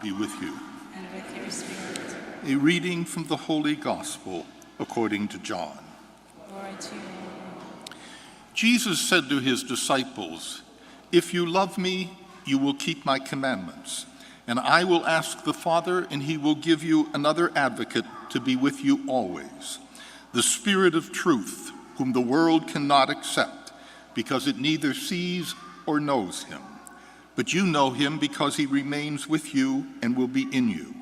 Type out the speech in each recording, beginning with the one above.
be with you. And with your spirit. A reading from the Holy Gospel according to John. Glory to you, Lord. Jesus said to his disciples, "If you love me, you will keep my commandments, and I will ask the Father, and he will give you another advocate to be with you always, the Spirit of truth, whom the world cannot accept, because it neither sees or knows him. But you know him because he remains with you and will be in you.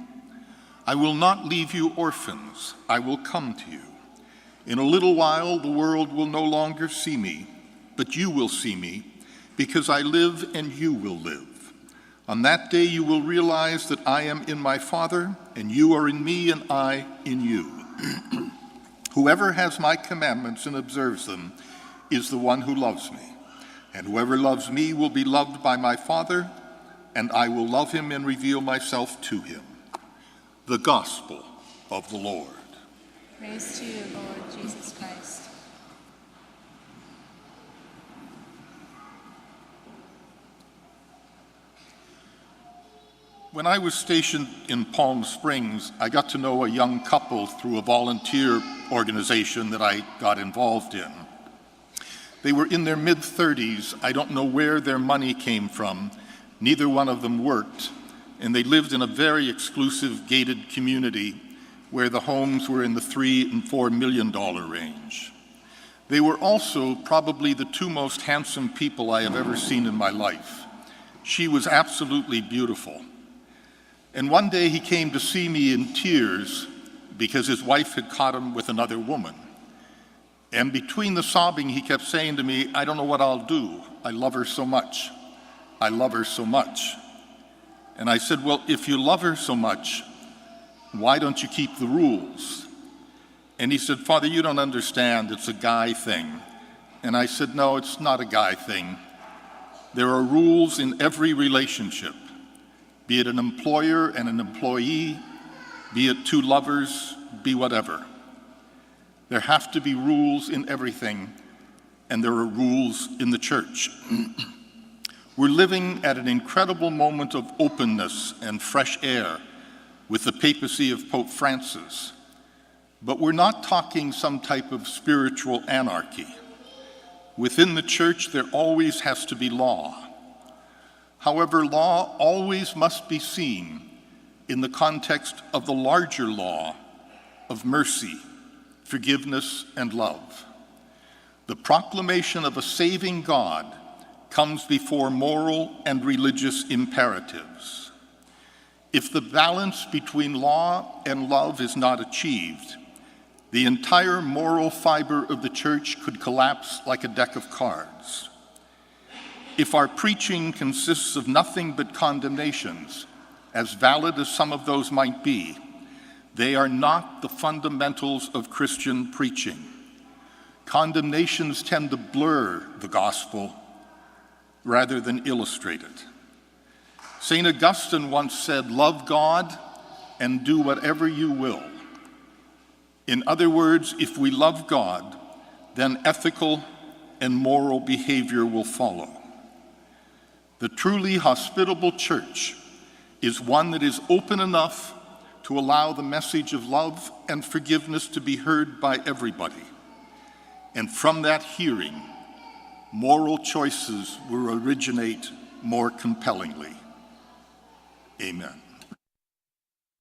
I will not leave you orphans, I will come to you. In a little while the world will no longer see me, but you will see me, because I live and you will live. On that day you will realize that I am in my Father, and you are in me and I in you. Whoever has my commandments and observes them is the one who loves me. And whoever loves me will be loved by my Father, and I will love him and reveal myself to him." The Gospel of the Lord. Praise to you, Lord Jesus Christ. When I was stationed in Palm Springs, I got to know a young couple through a volunteer organization that I got involved in. They were in their mid-30s. I don't know where their money came from. Neither one of them worked, and they lived in a very exclusive gated community where the homes were in the $3 and $4 million range. They were also probably the two most handsome people I have ever seen in my life. She was absolutely beautiful. And one day he came to see me in tears because his wife had caught him with another woman. And between the sobbing, he kept saying to me, "I don't know what I'll do. I love her so much. I love her so much." And I said, "Well, if you love her so much, why don't you keep the rules?" And he said, "Father, you don't understand. It's a guy thing." And I said, "No, it's not a guy thing. There are rules in every relationship, be it an employer and an employee, be it two lovers, be whatever. There have to be rules in everything, and there are rules in the church." We're living at an incredible moment of openness and fresh air with the papacy of Pope Francis. But we're not talking some type of spiritual anarchy. Within the church, there always has to be law. However, law always must be seen in the context of the larger law of mercy, forgiveness, and love. The proclamation of a saving God comes before moral and religious imperatives. If the balance between law and love is not achieved, the entire moral fiber of the church could collapse like a deck of cards. If our preaching consists of nothing but condemnations, as valid as some of those might be, they are not the fundamentals of Christian preaching. Condemnations tend to blur the gospel rather than illustrate it. St. Augustine once said, "Love God and do whatever you will." In other words, if we love God, then ethical and moral behavior will follow. The truly hospitable church is one that is open enough to allow the message of love and forgiveness to be heard by everybody. And from that hearing, moral choices will originate more compellingly. Amen.